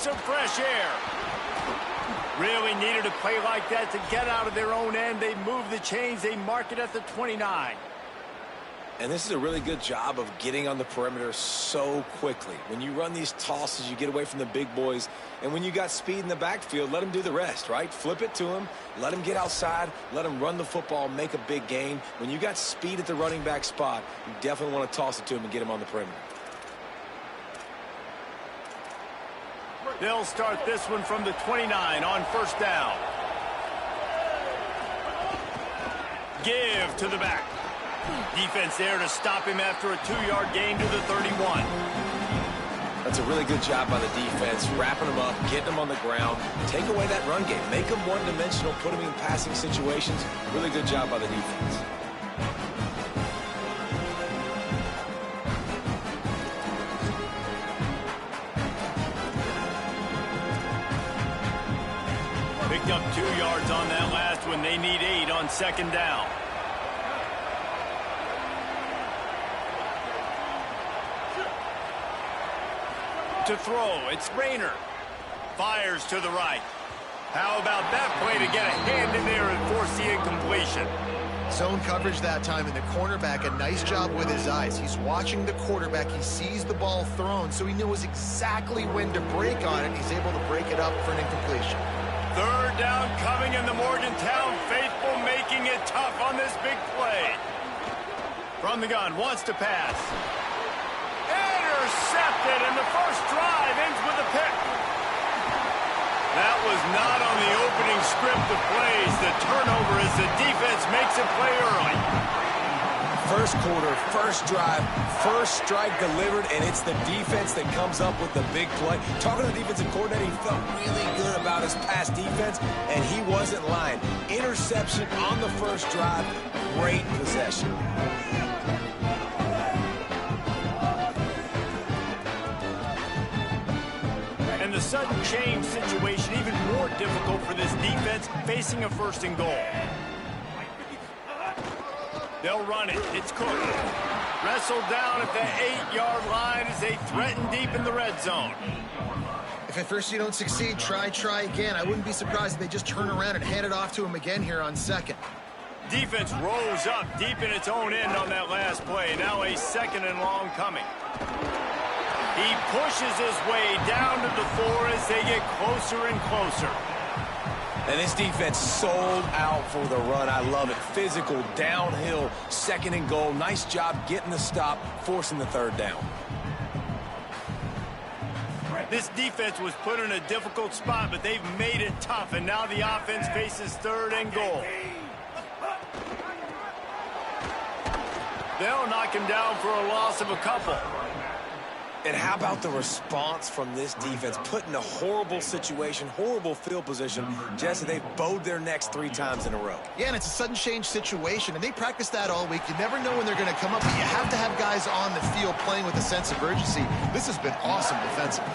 some fresh air. Really needed a play like that to get out of their own end. They move the chains. They mark it at the 29. And this is a really good job of getting on the perimeter so quickly. When you run these tosses, you get away from the big boys. And when you got speed in the backfield, let them do the rest, right? Flip it to them. Let them get outside. Let them run the football, make a big gain. When you got speed at the running back spot, you definitely want to toss it to them and get them on the perimeter. They'll start this one from the 29 on first down. Give to the back. Defense there to stop him after a 2-yard gain to the 31. That's a really good job by the defense, wrapping them up, getting them on the ground, take away that run game, make them one-dimensional, put them in passing situations. Really good job by the defense. Picked up 2 yards on that last one. They need 8 on second down. To throw, it's Rayner. Fires to the right. How about that play to get a hand in there and force the incompletion? Zone coverage that time, and the cornerback, a nice job with his eyes. He's watching the quarterback. He sees the ball thrown, so he knows exactly when to break on it. He's able to break it up for an incompletion. Third down coming in the Morgantown faithful, making it tough on this big play. From the gun, wants to pass. Intercepted, and the first drive ends with a pick. That was not on the opening script of plays. The turnover as the defense makes a play early. First quarter, first drive, first strike delivered, and it's the defense that comes up with the big play. Talking to the defensive coordinator, he felt really good about his pass defense, and he wasn't lying. Interception on the first drive, great possession. And the sudden change situation even more difficult for this defense, facing a first and goal. They'll run it. It's Cook. Wrestled down at the 8-yard line as they threaten deep in the red zone. If at first you don't succeed, try again. I wouldn't be surprised if they just turn around and hand it off to him again here on second. Defense rose up deep in its own end on that last play. Now a second and long coming. He pushes his way down to the 4 as they get closer and closer. And this defense sold out for the run. I love it. Physical, downhill, second and goal. Nice job getting the stop, forcing the third down. This defense was put in a difficult spot, but they've made it tough, and now the offense faces third and goal. They'll knock him down for a loss of a couple. And how about the response from this defense? Put in a horrible situation, horrible field position. Jesse, they've bowed their necks 3 times in a row. Yeah, and it's a sudden change situation, and they practice that all week. You never know when they're going to come up, but you have to have guys on the field playing with a sense of urgency. This has been awesome defensively.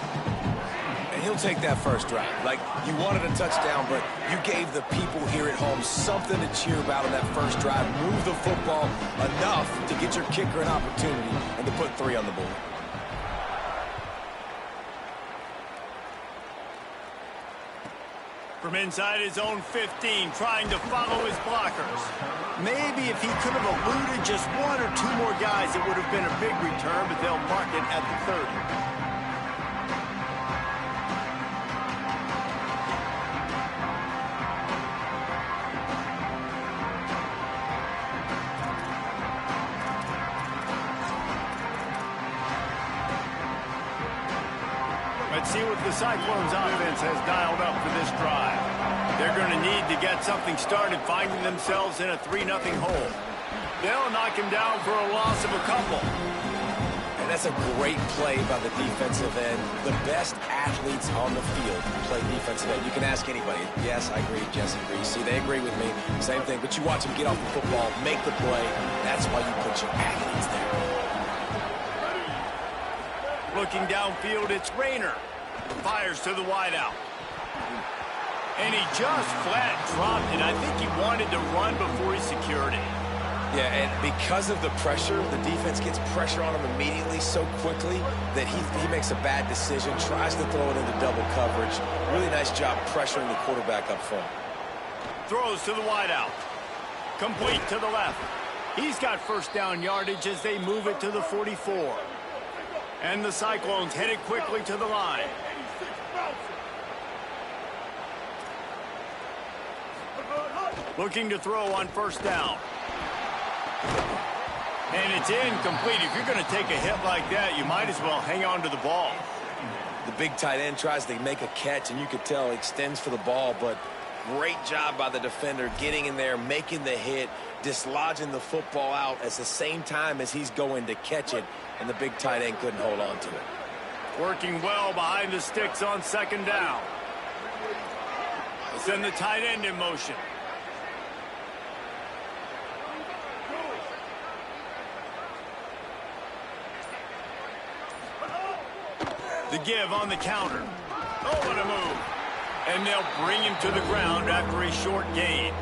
And he'll take that first drive. Like, you wanted a touchdown, but you gave the people here at home something to cheer about on that first drive. Move the football enough to get your kicker an opportunity and to put 3 on the board. From inside his own 15, trying to follow his blockers. Maybe if he could have eluded just 1 or 2 more guys, it would have been a big return, but they'll mark it at the 30. Let's see what the Cyclones offense has dialed up for this drive. They're going to need to get something started, finding themselves in a 3-0 hole. They'll knock him down for a loss of a couple. And that's a great play by the defensive end. The best athletes on the field play defensive end. You can ask anybody. Yes, I agree. Jesse agrees. See, they agree with me. Same thing. But you watch them get off the football, make the play. That's why you put your athletes there. Looking downfield, it's Rayner. Fires to the wideout. And he just flat dropped it. I think he wanted to run before he secured it. Yeah, and because of the pressure, the defense gets pressure on him immediately so quickly that he makes a bad decision, tries to throw it into double coverage. Really nice job pressuring the quarterback up front. Throws to the wideout. Complete to the left. He's got first down yardage as they move it to the 44. And the Cyclones headed quickly to the line. Looking to throw on first down. And it's incomplete. If you're going to take a hit like that, you might as well hang on to the ball. The big tight end tries to make a catch, and you could tell he extends for the ball, but great job by the defender getting in there, making the hit, dislodging the football out at the same time as he's going to catch it, and the big tight end couldn't hold on to it. Working well behind the sticks on second down. Send the tight end in motion. The give on the counter. Oh, what a move. And they'll bring him to the ground after a short gain.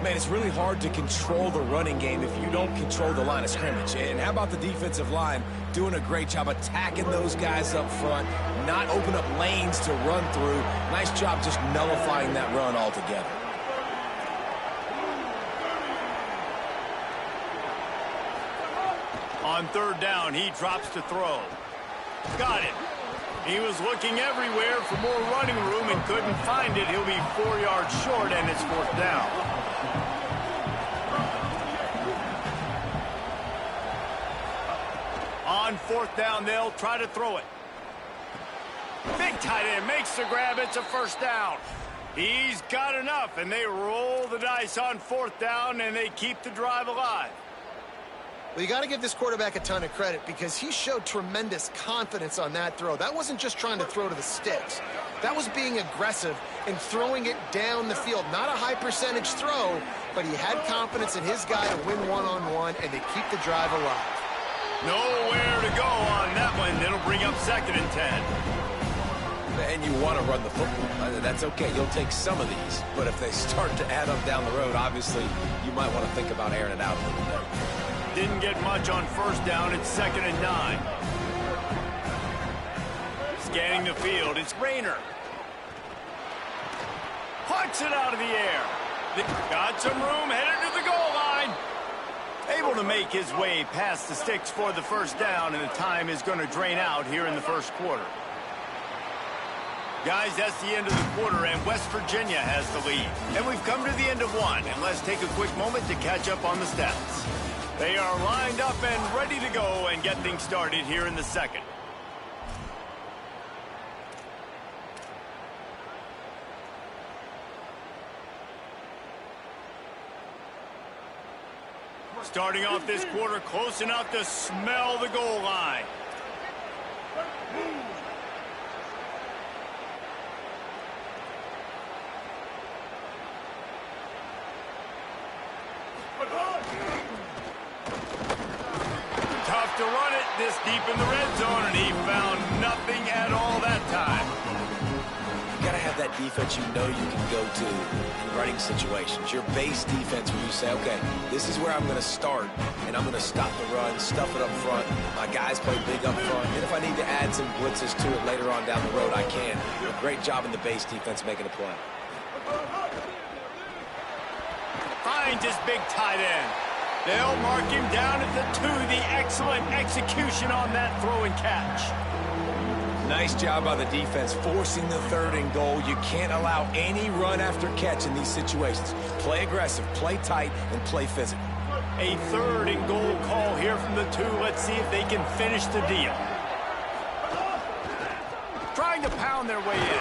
Man, it's really hard to control the running game if you don't control the line of scrimmage. And how about the defensive line doing a great job attacking those guys up front, not open up lanes to run through. Nice job just nullifying that run altogether. On third down, he drops to throw. Got it. He was looking everywhere for more running room and couldn't find it. He'll be 4 yards short, and it's fourth down. On fourth down, they'll try to throw it. Big tight end makes the grab. It's a first down. He's got enough, and they roll the dice on fourth down, and they keep the drive alive. Well, you got to give this quarterback a ton of credit because he showed tremendous confidence on that throw. That wasn't just trying to throw to the sticks. That was being aggressive and throwing it down the field. Not a high percentage throw, but he had confidence in his guy to win one-on-one and to keep the drive alive. Nowhere to go on that one. It'll bring up second and 10. And you want to run the football. That's okay. You'll take some of these. But if they start to add up down the road, obviously, you might want to think about airing it out a little bit. Didn't get much on first down. It's second and 9. Scanning the field. It's Rayner. Puts it out of the air. Got some room. Headed to the goal line. Able to make his way past the sticks for the first down, and the time is going to drain out here in the first quarter. Guys, that's the end of the quarter, and West Virginia has the lead. And we've come to the end of one, and let's take a quick moment to catch up on the stats. They are lined up and ready to go and get things started here in the second. Starting off this quarter close enough to smell the goal line. Tough to run it this deep in the red zone, and he found nothing at all that time. You got to have that defense you know you can go to in running situations. Your base defense where you say, okay, this is where I'm going to start, and I'm going to stop the run, stuff it up front. My guys play big up front, and if I need to add some blitzes to it later on down the road, I can. A great job in the base defense making a play. Finds his big tight end. They'll mark him down at the 2. The excellent execution on that throw and catch. Nice job by the defense forcing the third and goal. You can't allow any run after catch in these situations. Play aggressive, play tight, and play physical. A third and goal call here from the 2. Let's see if they can finish the deal. Trying to pound their way in.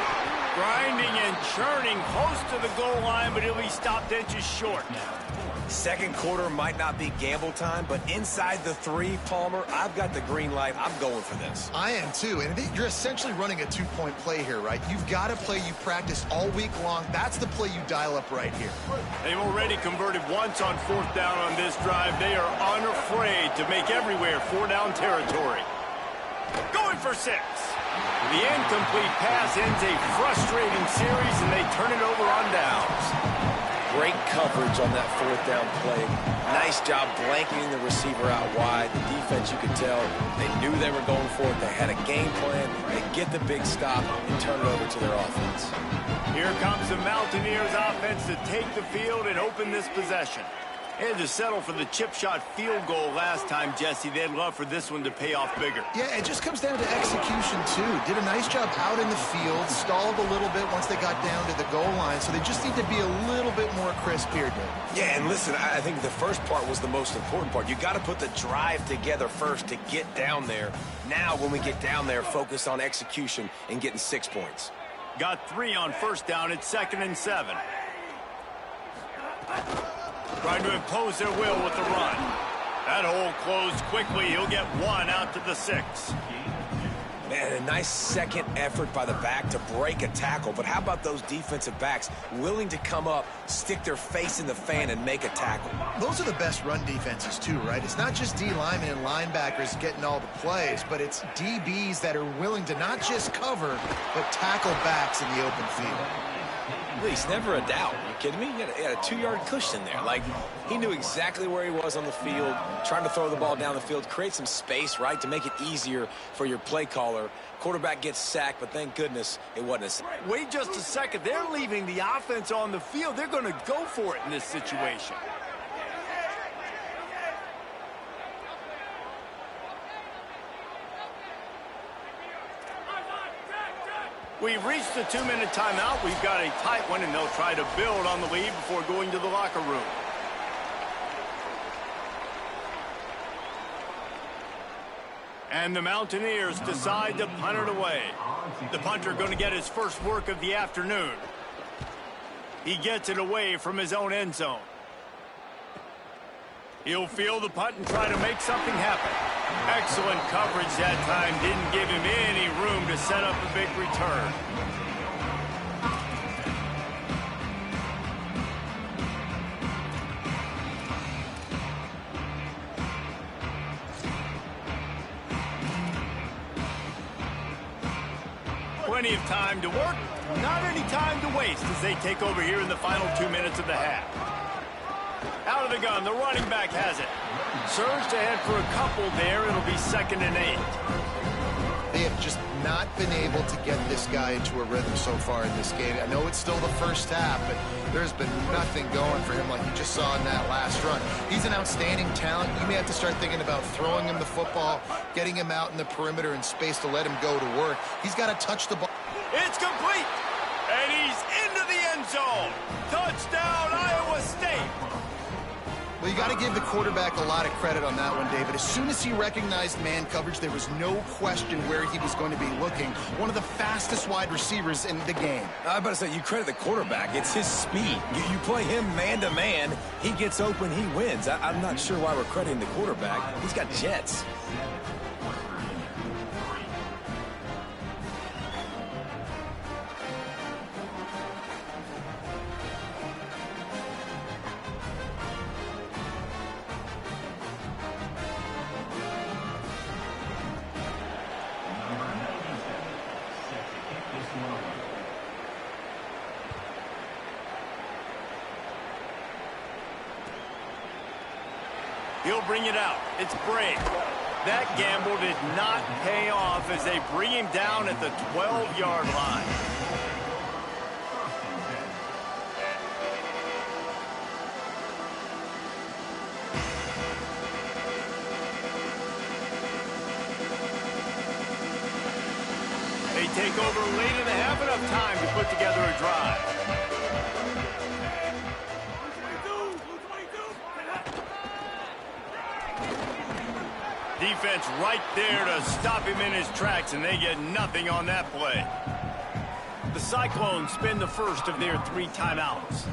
Grinding and churning close to the goal line, but he'll be stopped inches short. Second quarter might not be gamble time, but inside the 3, Palmer, I've got the green light. I'm going for this. I am too, and you're essentially running a 2-point play here, right? You've got a play you practice all week long. That's the play you dial up right here. They've already converted once on fourth down on this drive. They are unafraid to make everywhere 4-down territory. Going for 6. The incomplete pass ends a frustrating series, and they turn it over on downs. Great coverage on that fourth down play. Nice job blanketing the receiver out wide. The defense, you could tell, they knew they were going for it. They had a game plan. They get the big stop and turn it over to their offense. Here comes the Mountaineers offense to take the field and open this possession. They had to settle for the chip shot field goal last time, Jesse. They'd love for this one to pay off bigger. Yeah, it just comes down to execution, too. Did a nice job out in the field, stalled a little bit once they got down to the goal line, so they just need to be a little bit more crisp here, Dave. Yeah, and listen, I think the first part was the most important part. You got to put the drive together first to get down there. Now, when we get down there, focus on execution and getting 6 points. Got 3 on first down. It's 2nd and 7. Trying to impose their will with the run. That hole closed quickly. He'll get 1 out to the 6. Man, a nice second effort by the back to break a tackle. But how about those defensive backs willing to come up, stick their face in the fan, and make a tackle? Those are the best run defenses, too, right? It's not just D linemen and linebackers getting all the plays, but it's DBs that are willing to not just cover, but tackle backs in the open field. Please, never a doubt. Are you kidding me? He had a 2-yard cushion there. Like, he knew exactly where he was on the field, trying to throw the ball down the field, create some space, right, to make it easier for your play caller. Quarterback gets sacked, but thank goodness it wasn't a sack. Wait just a second. They're leaving the offense on the field. They're going to go for it in this situation. We've reached the 2-minute timeout. We've got a tight one, and they'll try to build on the lead before going to the locker room. And the Mountaineers decide to punt it away. The punter going to get his first work of the afternoon. He gets it away from his own end zone. He'll field the punt and try to make something happen. Excellent coverage that time. Didn't give him any room to set up a big return. Plenty of time to work, not any time to waste as they take over here in the final 2 minutes of the half. Out of the gun, the running back has it. Surged ahead for a couple there. It'll be 2nd and 8. They have just not been able to get this guy into a rhythm so far in this game. I know it's still the first half, but there's been nothing going for him like you just saw in that last run. He's an outstanding talent. You may have to start thinking about throwing him the football, getting him out in the perimeter in space to let him go to work. He's got to touch the ball. It's complete, and he's into the end zone. Touchdown, Iowa State. Well, you got to give the quarterback a lot of credit on that one, David. As soon as he recognized man coverage, there was no question where he was going to be looking. One of the fastest wide receivers in the game. I was about to say, you credit the quarterback. It's his speed. You play him man-to-man, he gets open, he wins. I'm not sure why we're crediting the quarterback. He's got jets. He'll bring it out. It's Bray. That gamble did not pay off as they bring him down at the 12-yard line. They take over late in the half, enough time to put together a drive. Defense right there to stop him in his tracks, and they get nothing on that play. The Cyclones spend the first of their 3 timeouts.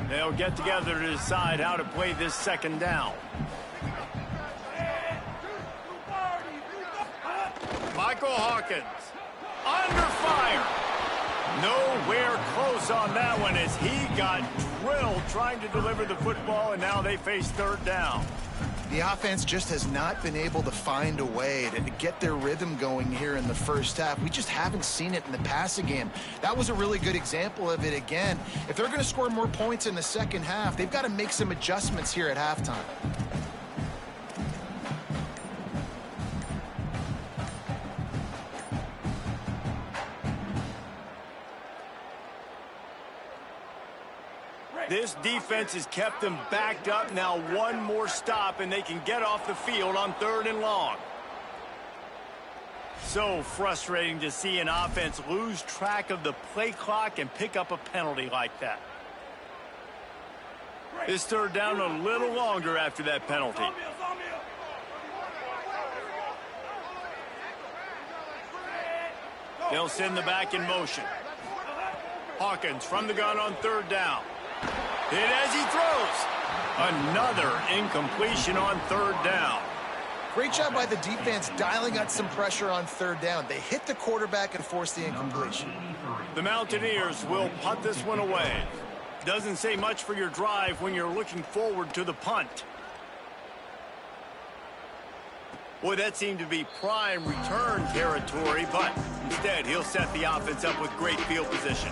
They'll get together to decide how to play this 2nd down. Michael Hawkins under fire. Nowhere close on that one as he got drilled trying to deliver the football, and now they face 3rd down. The offense just has not been able to find a way to get their rhythm going here in the first half. We just haven't seen it in the passing game. That was a really good example of it again. If they're going to score more points in the second half, they've got to make some adjustments here at halftime. This defense has kept them backed up. Now one more stop, and they can get off the field on 3rd and long. So frustrating to see an offense lose track of the play clock and pick up a penalty like that. This 3rd down a little longer after that penalty. They'll send the back in motion. Hawkins from the gun on 3rd down. Hit as he throws. Another incompletion on 3rd down. Great job by the defense dialing up some pressure on 3rd down. They hit the quarterback and forced the incompletion. The Mountaineers will punt this one away. Doesn't say much for your drive when you're looking forward to the punt. Boy, that seemed to be prime return territory, but instead he'll set the offense up with great field position.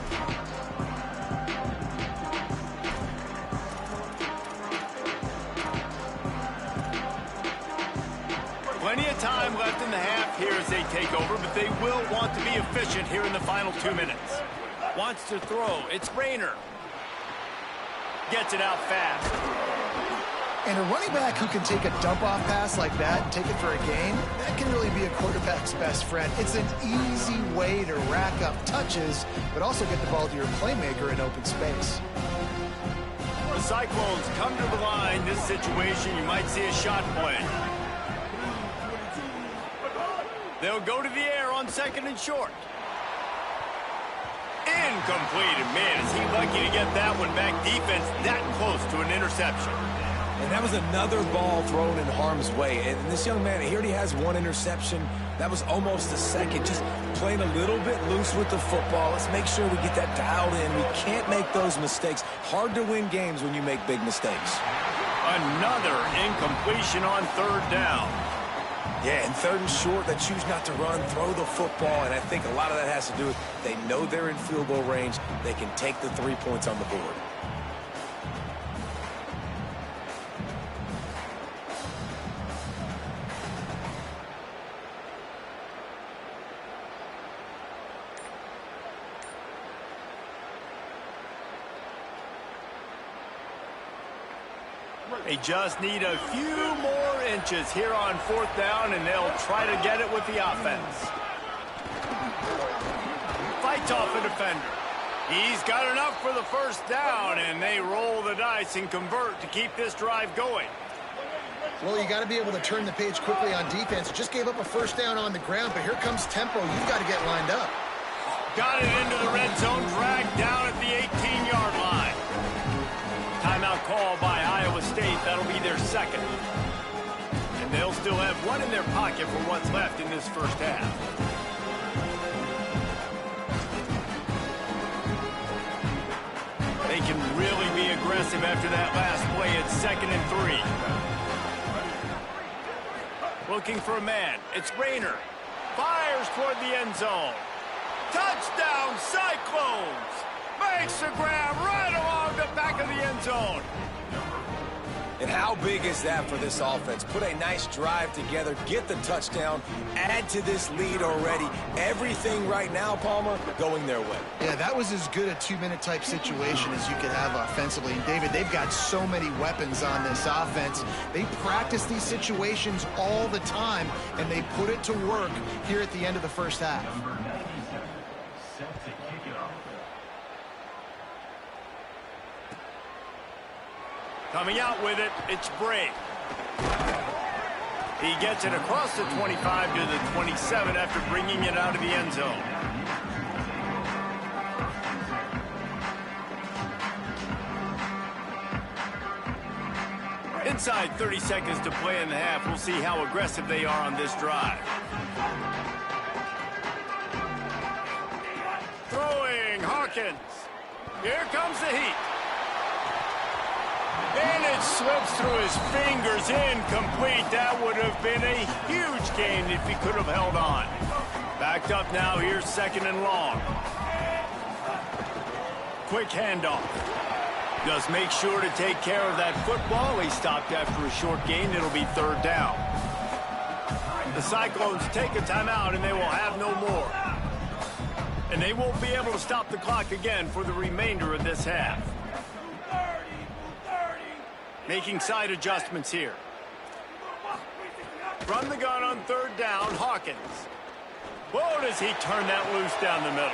Plenty of time left in the half here as they take over, but they will want to be efficient here in the final 2 minutes. Wants to throw. It's Rayner. Gets it out fast. And a running back who can take a dump-off pass like that and take it for a gain, that can really be a quarterback's best friend. It's an easy way to rack up touches, but also get the ball to your playmaker in open space. The Cyclones come to the line. This situation, you might see a shot play. They'll go to the air on 2nd and short. Incomplete. And man, is he lucky to get that one back. Defense that close to an interception. And that was another ball thrown in harm's way. And this young man, he already has 1 interception. That was almost a second. Just playing a little bit loose with the football. Let's make sure we get that dialed in. We can't make those mistakes. Hard to win games when you make big mistakes. Another incompletion on 3rd down. Yeah, and 3rd and short, they choose not to run, throw the football, and I think a lot of that has to do with they know they're in field goal range. They can take the 3 points on the board. They just need a few more inches here on 4th down, and they'll try to get it with the offense. Fights off a defender. He's got enough for the 1st down, and they roll the dice and convert to keep this drive going. Well, you got to be able to turn the page quickly on defense. Just gave up a 1st down on the ground, but here comes tempo. You've got to get lined up. Got it into the red zone, dragged down at the 18-yard line. Timeout call by Iowa State. That'll be their 2nd. And they'll still have 1 in their pocket for what's left in this 1st half. They can really be aggressive after that last play. It's 2nd and 3. Looking for a man. It's Rayner. Fires toward the end zone. Touchdown, Cyclones! Makes the grab right along the back of the end zone. And how big is that for this offense? Put a nice drive together, get the touchdown, add to this lead already. Everything right now, Palmer, going their way. Yeah, that was as good a 2-minute type situation as you could have offensively. And David, they've got so many weapons on this offense. They practice these situations all the time, and they put it to work here at the end of the 1st half. Coming out with it, it's Bray. He gets it across the 25 to the 27 after bringing it out of the end zone. Inside 30 seconds to play in the half. We'll see how aggressive they are on this drive. Throwing, Hawkins. Here comes the heat. And it slips through his fingers, incomplete. That would have been a huge gain if he could have held on. Backed up now, here's 2nd and long. Quick handoff. Just make sure to take care of that football. He stopped after a short gain. It'll be 3rd down. The Cyclones take a timeout, and they will have no more. And they won't be able to stop the clock again for the remainder of this half. Making side adjustments here. From the gun on 3rd down, Hawkins. Whoa, does he turn that loose down the middle.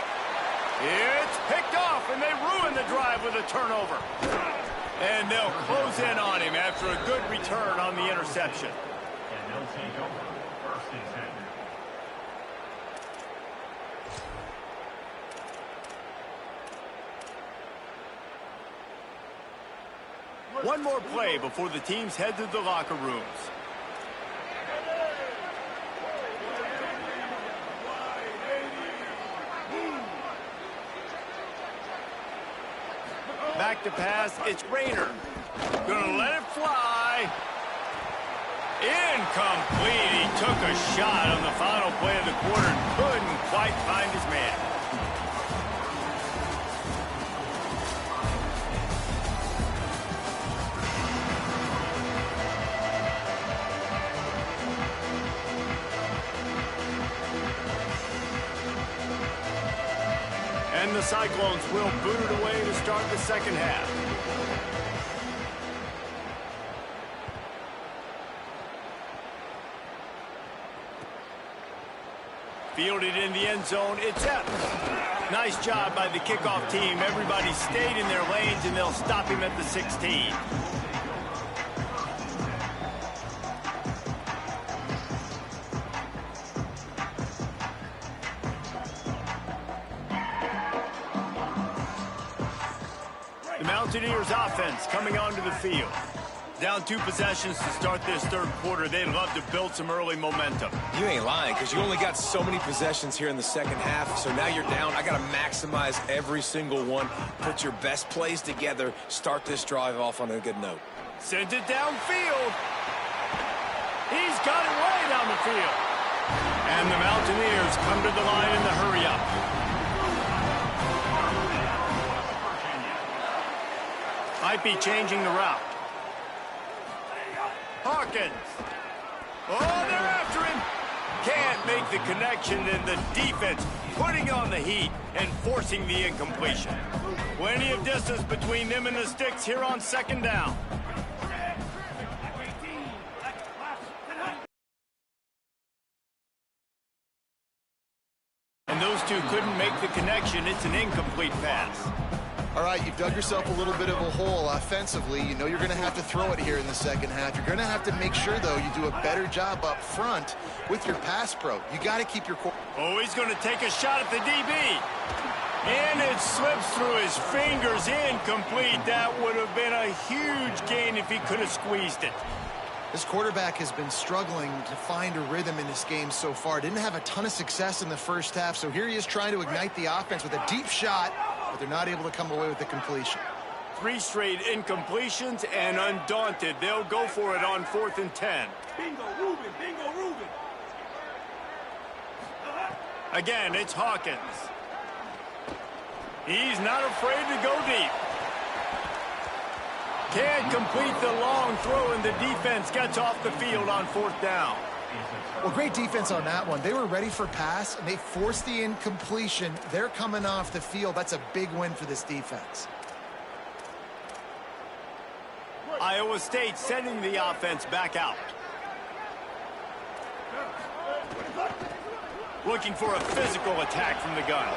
It's picked off, and they ruin the drive with a turnover. And they'll close in on him after a good return on the interception. And they'll take over 1st and 10. One more play before the teams head to the locker rooms. Back to pass, it's Rayner. Gonna let it fly. Incomplete. He took a shot on the final play of the quarter and couldn't quite find his man. And the Cyclones will boot it away to start the 2nd half. Fielded in the end zone, it's Epps. Nice job by the kickoff team. Everybody stayed in their lanes, and they'll stop him at the 16. Mountaineers offense coming onto the field. Down 2 possessions to start this 3rd quarter. They'd love to build some early momentum. You ain't lying, because you only got so many possessions here in the 2nd half, so now you're down. I got to maximize every single one. Put your best plays together. Start this drive off on a good note. Sends it downfield. He's got it way down the field. And the Mountaineers come to the line in the hurry-up. Might be changing the route. Hawkins. Oh, they're after him. Can't make the connection, and the defense putting on the heat and forcing the incompletion. Plenty of distance between them and the sticks here on 2nd down. And those two couldn't make the connection. It's an incomplete pass. All right, you've dug yourself a little bit of a hole offensively. You know you're going to have to throw it here in the 2nd half. You're going to have to make sure, though, you do a better job up front with your pass pro. You got to keep your core. Oh, he's going to take a shot at the DB. And it slips through his fingers, incomplete. That would have been a huge gain if he could have squeezed it. This quarterback has been struggling to find a rhythm in this game so far. Didn't have a ton of success in the 1st half, so here he is trying to ignite the offense with a deep shot, but they're not able to come away with the completion. 3 straight incompletions, and undaunted, they'll go for it on 4th and 10. Bingo, Ruben! Bingo, Ruben! Again, it's Hawkins. He's not afraid to go deep. Can't complete the long throw, and the defense gets off the field on 4th down. Well, great defense on that one. They were ready for pass, and they forced the incompletion. They're coming off the field. That's a big win for this defense. Iowa State sending the offense back out. Looking for a physical attack from the gun.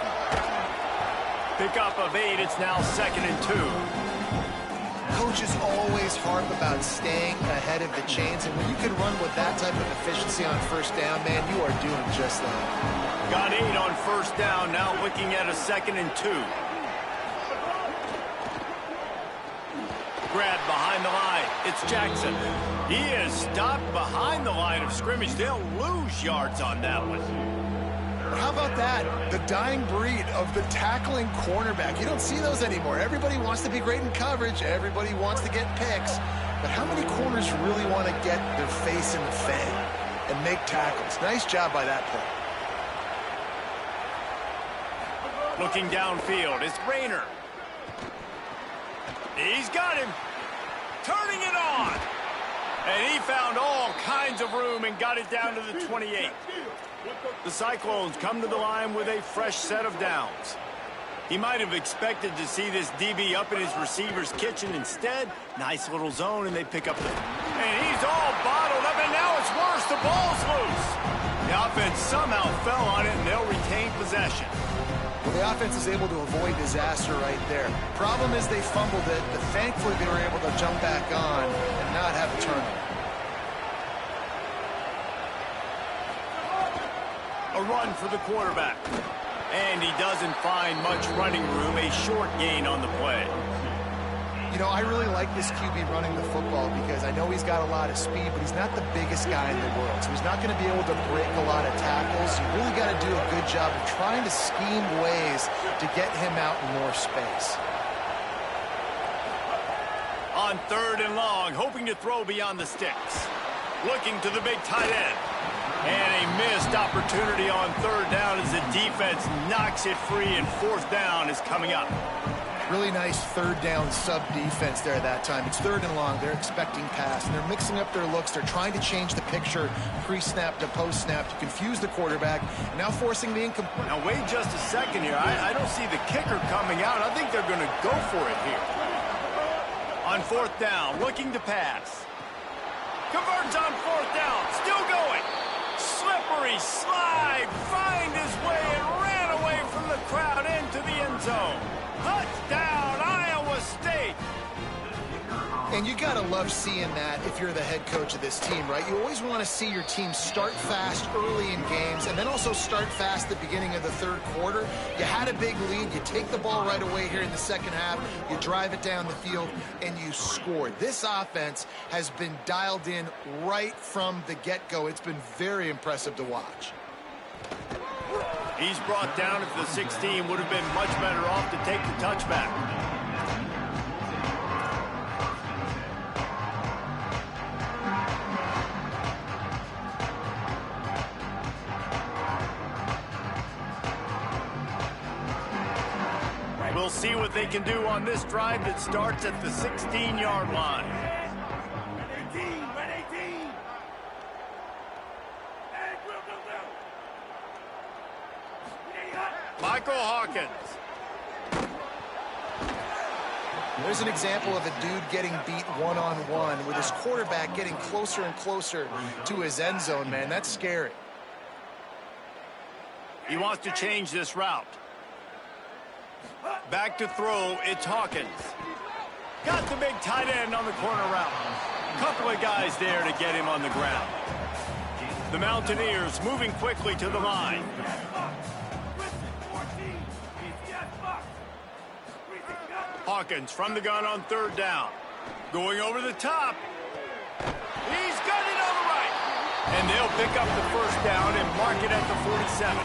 Pickup of 8. It's now 2nd and 2. Coaches always harp about staying ahead of the chains, and when you can run with that type of efficiency on 1st down, man, you are doing just that. Got 8 on 1st down, now looking at a 2nd and 2. Grab behind the line, it's Jackson. He is stopped behind the line of scrimmage. They'll lose yards on that one. But how about that? The dying breed of the tackling cornerback. You don't see those anymore. Everybody wants to be great in coverage. Everybody wants to get picks. But how many corners really want to get their face in the fan and make tackles? Nice job by that play. Looking downfield, it's Rayner. He's got him. Turning it on. And he found all kinds of room and got it down to the 28. The Cyclones come to the line with a fresh set of downs. He might have expected to see this DB up in his receiver's kitchen. Instead, nice little zone, and they pick up the... And he's all bottled up, and now it's worse. The ball's loose. The offense somehow fell on it, and they'll retain possession. Well, the offense is able to avoid disaster right there. Problem is they fumbled it, but thankfully they were able to jump back on and not have a turnover. A run for the quarterback. And he doesn't find much running room, a short gain on the play. You know, I really like this QB running the football because I know he's got a lot of speed, but he's not the biggest guy in the world. So he's not going to be able to break a lot of tackles. You really got to do a good job of trying to scheme ways to get him out in more space. On 3rd and long, hoping to throw beyond the sticks. Looking to the big tight end. And a missed opportunity on 3rd down as the defense knocks it free, and 4th down is coming up. Really nice 3rd down sub-defense there that time. It's 3rd and long. They're expecting pass, and they're mixing up their looks. They're trying to change the picture pre-snap to post-snap to confuse the quarterback, now forcing the incomplete. Now, wait just a second here. I don't see the kicker coming out. I think they're going to go for it here. On 4th down, looking to pass. Converts on 4th down. Still going. Slippery slide. Find his way and ran away from the crowd into the end zone. Touchdown, Iowa State! And you gotta love seeing that if you're the head coach of this team, right? You always want to see your team start fast early in games and then also start fast at the beginning of the 3rd quarter. You had a big lead, you take the ball right away here in the 2nd half, you drive it down the field, and you score. This offense has been dialed in right from the get-go. It's been very impressive to watch. He's brought down at the 16. Would have been much better off to take the touchback. We'll see what they can do on this drive that starts at the 16-yard line. Michael Hawkins. There's an example of a dude getting beat one-on-one with his quarterback getting closer and closer to his end zone, man. That's scary. He wants to change this route. Back to throw, it's Hawkins. Got the big tight end on the corner route. Couple of guys there to get him on the ground. The Mountaineers moving quickly to the line. Hawkins from the gun on 3rd down. Going over the top. He's got it on the right. And they'll pick up the 1st down and mark it at the 47.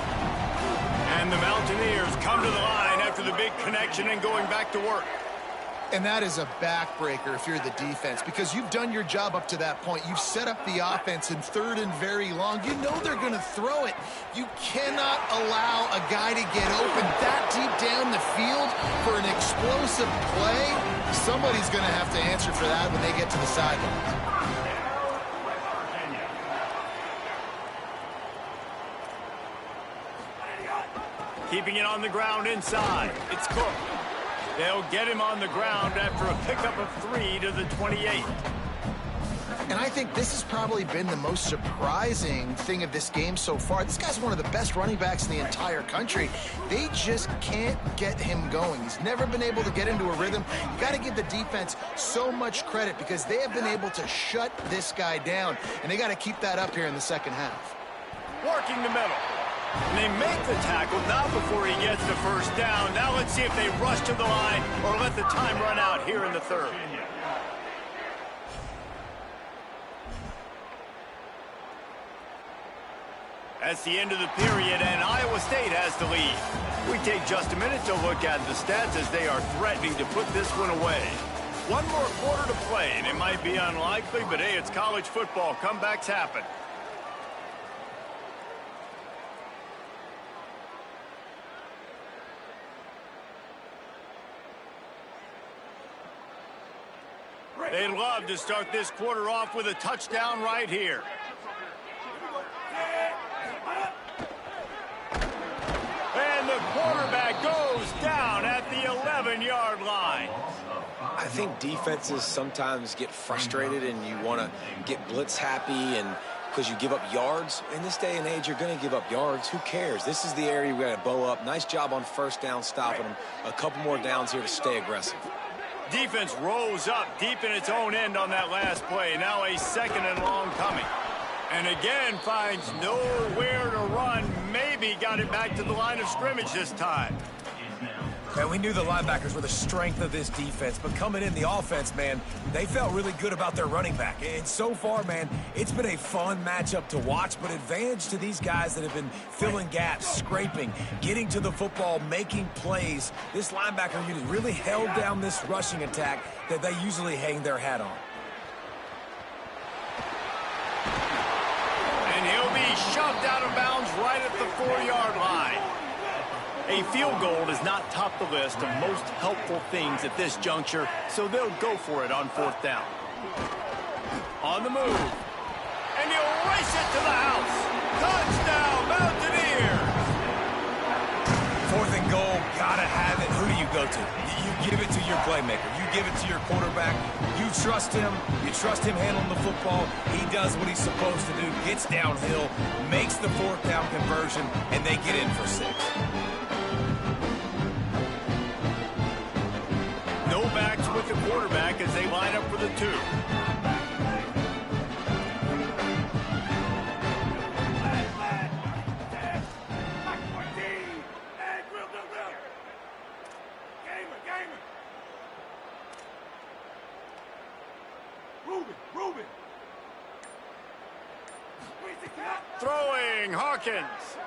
And the Mountaineers come to the line after the big connection and going back to work. And that is a backbreaker if you're the defense, because you've done your job up to that point. You've set up the offense in 3rd and very long. You know they're going to throw it. You cannot allow a guy to get open that deep down the field for an explosive play. Somebody's going to have to answer for that when they get to the sidelines. Keeping it on the ground inside. It's Cook. They'll get him on the ground after a pickup of 3 to the 28. And I think this has probably been the most surprising thing of this game so far. This guy's one of the best running backs in the entire country. They just can't get him going. He's never been able to get into a rhythm. You got to give the defense so much credit because they have been able to shut this guy down, and they got to keep that up here in the 2nd half. Working the middle. And they make the tackle, not before he gets the 1st down. Now let's see if they rush to the line or let the time run out here in the 3rd. That's the end of the period, and Iowa State has the lead. We take just a minute to look at the stats as they are threatening to put this one away. One more quarter to play, and it might be unlikely, but hey, it's college football. Comebacks happen. They'd love to start this quarter off with a touchdown right here. And the quarterback goes down at the 11-yard line. I think defenses sometimes get frustrated and you want to get blitz happy and because you give up yards. In this day and age, you're going to give up yards. Who cares? This is the area we got to bow up. Nice job on first down stopping them. A couple more downs here to stay aggressive. Defense rose up deep in its own end on that last play. Now a second and long coming. And again finds nowhere to run. Maybe got it back to the line of scrimmage this time. And we knew the linebackers were the strength of this defense, but coming in the offense, man, they felt really good about their running back. And so far, man, it's been a fun matchup to watch, but advantage to these guys that have been filling gaps, scraping, getting to the football, making plays. This linebacker unit really held down this rushing attack that they usually hang their hat on. And he'll be shoved out of bounds right at the 4-yard line. A field goal does not top the list of most helpful things at this juncture, so they'll go for it on fourth down. On the move. And he'll race it to the house. Touchdown, Mountaineers! Fourth and goal, gotta have it. Who do you go to? You give it to your playmaker. You give it to your quarterback. You trust him. You trust him handling the football. He does what he's supposed to do, gets downhill, makes the fourth down conversion, and they get in for 6. No backs with the quarterback as they line up for the 2. Throwing Hawkins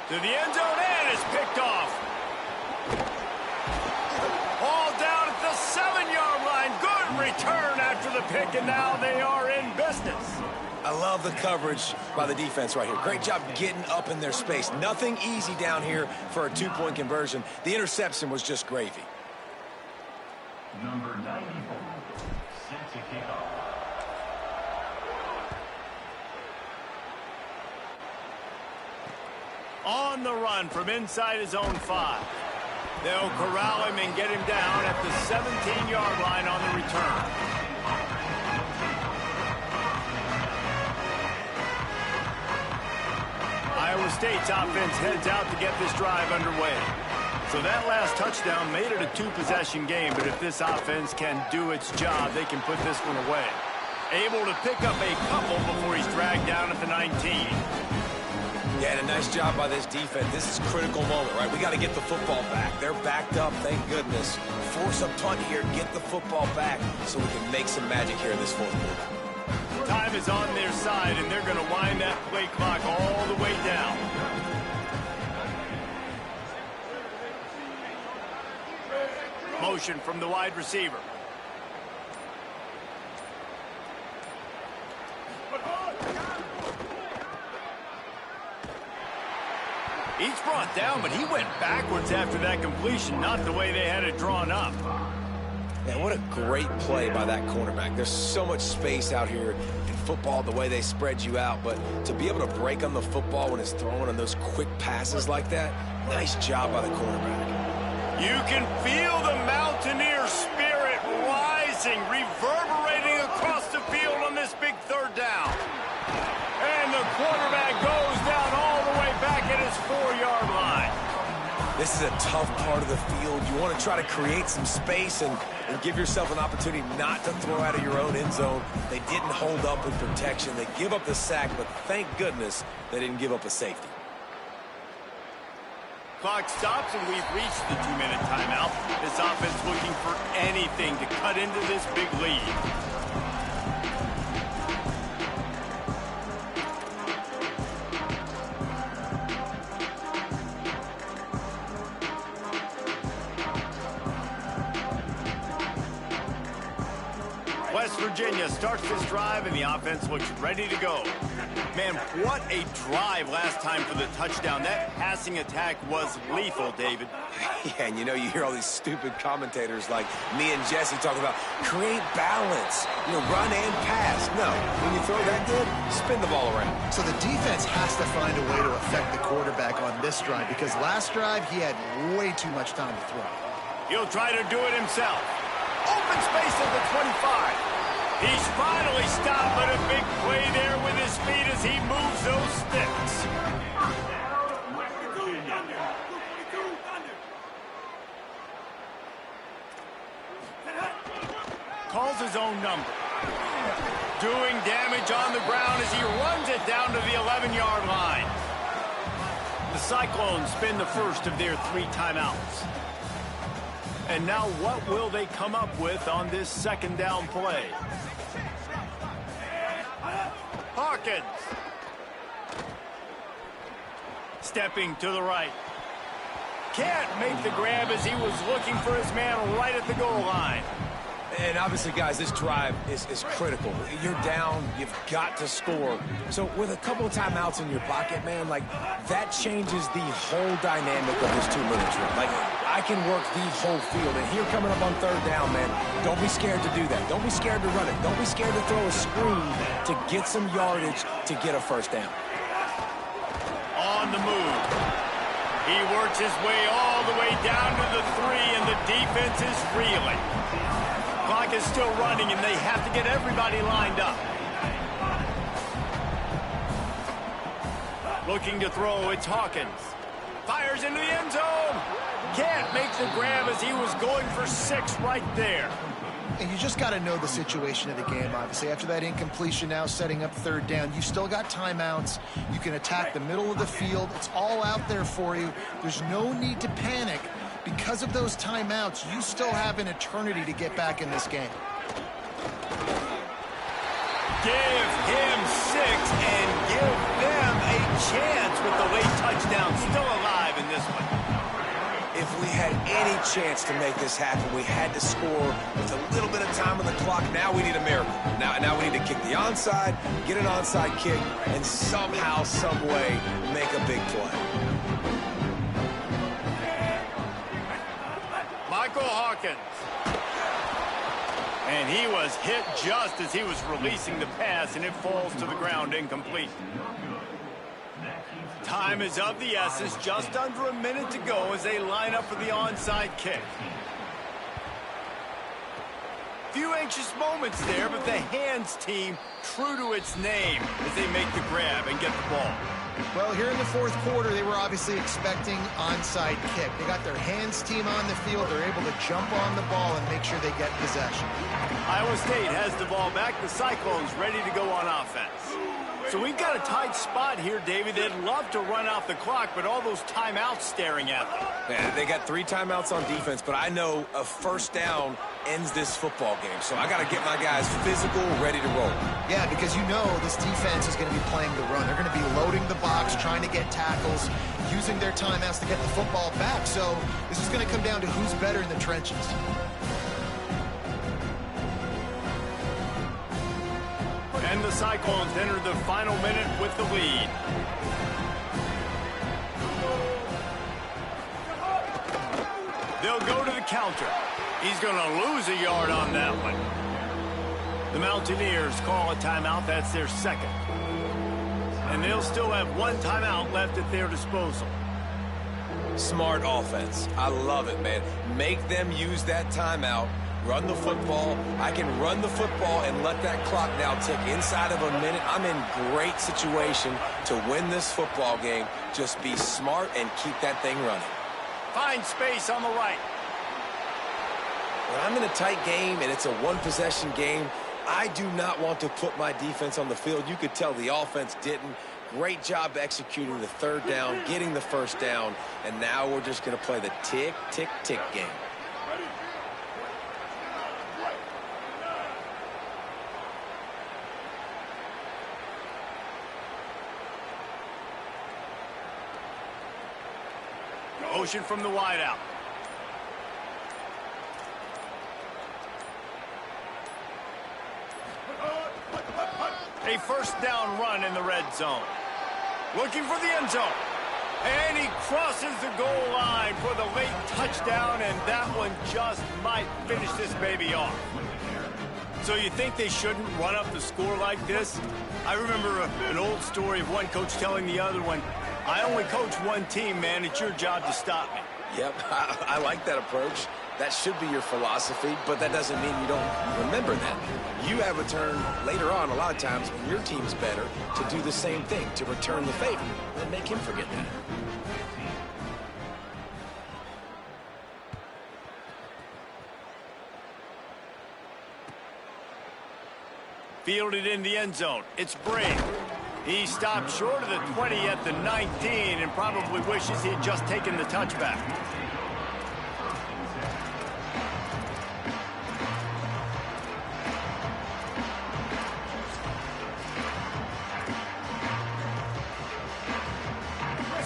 to the end zone and is picked off. All down at the 7-yard line. Good return after the pick, and now they are in business. I love the coverage by the defense right here. Great job getting up in their space. Nothing easy down here for a 2-point conversion. The interception was just gravy. Number 94, set to kick off. On the run from inside his own 5. They'll corral him and get him down at the 17-yard line on the return. Iowa State's offense heads out to get this drive underway. So that last touchdown made it a 2-possession game, but if this offense can do its job, they can put this one away. Able to pick up a couple before he's dragged down at the 19. Yeah, and a nice job by this defense. This is a critical moment, right? We got to get the football back. They're backed up, thank goodness. Force a punt here, get the football back so we can make some magic here in this fourth quarter. Time is on their side, and they're going to wind that play clock all the way down. Motion from the wide receiver. He's brought down, but he went backwards after that completion, not the way they had it drawn up. Man, what a great play by that cornerback. There's so much space out here in football, the way they spread you out, but to be able to break on the football when it's thrown on those quick passes like that, nice job by the cornerback. You can feel the Mountaineer spirit rising, reverberating across the field on this big third down. And the quarterback goes down all the way back at his 4-yard line. This is a tough part of the field. You want to try to create some space and give yourself an opportunity not to throw out of your own end zone. They didn't hold up in protection. They give up the sack, but thank goodness they didn't give up a safety. Clock stops, and we've reached the 2-minute timeout. This offense looking for anything to cut into this big lead. West Virginia starts this drive, and the offense looks ready to go. Man, what a drive last time for the touchdown. That passing attack was lethal, David. Yeah, and you know, you hear all these stupid commentators like me and Jesse talking about create balance, run and pass. No, when you throw that good, spin the ball around. So the defense has to find a way to affect the quarterback on this drive because last drive he had way too much time to throw. He'll try to do it himself. Open space at the 25. He's finally stopped, but a big play there with his feet as he moves those sticks. Calls his own number. Doing damage on the ground as he runs it down to the 11-yard line. The Cyclones spend the first of their 3 timeouts. And now what will they come up with on this second down play? Hawkins. Stepping to the right. Can't make the grab as he was looking for his man right at the goal line. And obviously, guys, this drive is critical. You're down. You've got to score. So with a couple of timeouts in your pocket, man, that changes the whole dynamic of this 2-minute drill. I can work the whole field. And here coming up on third down, man, don't be scared to do that. Don't be scared to run it. Don't be scared to throw a screen to get some yardage to get a first down. On the move. He works his way all the way down to the 3, and the defense is reeling. Clock is still running, and they have to get everybody lined up. Looking to throw, it's Hawkins. Fires into the end zone. Can't make the grab as he was going for 6 right there. And you just got to know the situation of the game, obviously. After that incompletion now setting up third down, you still got timeouts. You can attack the middle of the field. It's all out there for you. There's no need to panic. Because of those timeouts, you still have an eternity to get back in this game. Give him 6 and give them a chance with the late touchdown still alive in this one. If we had any chance to make this happen, we had to score with a little bit of time on the clock. Now we need a miracle. Now we need to kick the onside, get an onside kick, and somehow, some way, make a big play. Michael Hawkins. And he was hit just as he was releasing the pass, and it falls to the ground incomplete. Time is of the essence, just under a minute to go as they line up for the onside kick. Few anxious moments there, but the hands team true to its name as they make the grab and get the ball. Well, here in the fourth quarter, they were obviously expecting onside kick. They got their hands team on the field. They're able to jump on the ball and make sure they get possession. Iowa State has the ball back. The Cyclones ready to go on offense. So we've got a tight spot here, David. They'd love to run out the clock, but all those timeouts staring at them. Man, they got 3 timeouts on defense, but I know a first down ends this football game. So I got to get my guys physical, ready to roll. Yeah, because you know this defense is going to be playing the run. They're going to be loading the box, trying to get tackles, using their timeouts to get the football back. So this is going to come down to who's better in the trenches. And the Cyclones enter the final minute with the lead. They'll go to the counter. He's going to lose a yard on that one. The Mountaineers call a timeout. That's their second. And they'll still have 1 timeout left at their disposal. Smart offense. I love it, man. Make them use that timeout. Run the football. I can run the football and let that clock now tick inside of a minute. I'm in great situation to win this football game. Just be smart and keep that thing running. Find space on the right. When I'm in a tight game and it's a 1-possession game, I do not want to put my defense on the field. You could tell the offense didn't. Great job executing the third down, getting the first down, and now we're just going to play the tick, tick, tick game. Motion from the wideout. A first down run in the red zone. Looking for the end zone. And he crosses the goal line for the late touchdown, and that one just might finish this baby off. So you think they shouldn't run up the score like this? I remember an old story of one coach telling the other one, I only coach one team, man. It's your job to stop me. Yep, I like that approach. That should be your philosophy, but that doesn't mean you don't remember that. You have a turn later on, a lot of times, when your team's better, to do the same thing, to return the favor. And make him forget that. Fielded in the end zone. It's Brady. He stopped short of the 20 at the 19 and probably wishes he had just taken the touchback.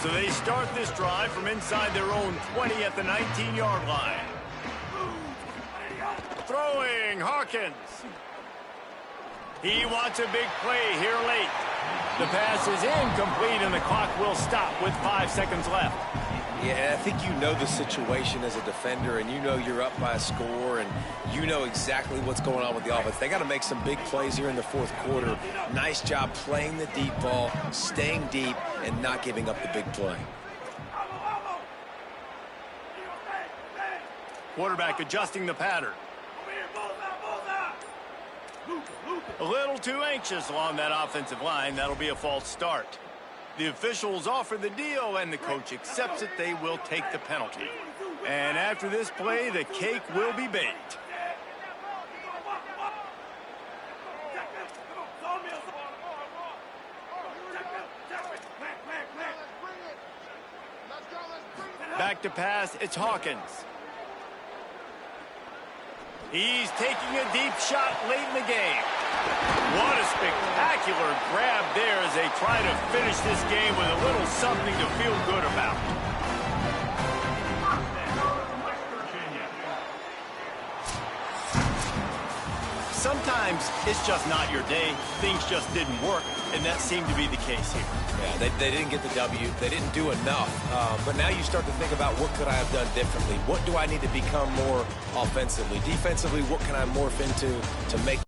So they start this drive from inside their own 20 at the 19-yard line. Throwing, Hawkins. He wants a big play here late. The pass is incomplete, and the clock will stop with 5 seconds left. Yeah, I think you know the situation as a defender, and you know you're up by a score, and you know exactly what's going on with the offense. They got to make some big plays here in the fourth quarter. Nice job playing the deep ball, staying deep, and not giving up the big play. Quarterback adjusting the pattern. A little too anxious along that offensive line. That'll be a false start. The officials offer the deal, and the coach accepts it. They will take the penalty. And after this play, the cake will be baked. Back to pass, it's Hawkins. He's taking a deep shot late in the game. What a spectacular grab there as they try to finish this game with a little something to feel good about. Sometimes it's just not your day. Things just didn't work, and that seemed to be the case here. Yeah, they didn't get the W. They didn't do enough. But now you start to think about what could I have done differently? What do I need to become more offensively? Defensively, what can I morph into to make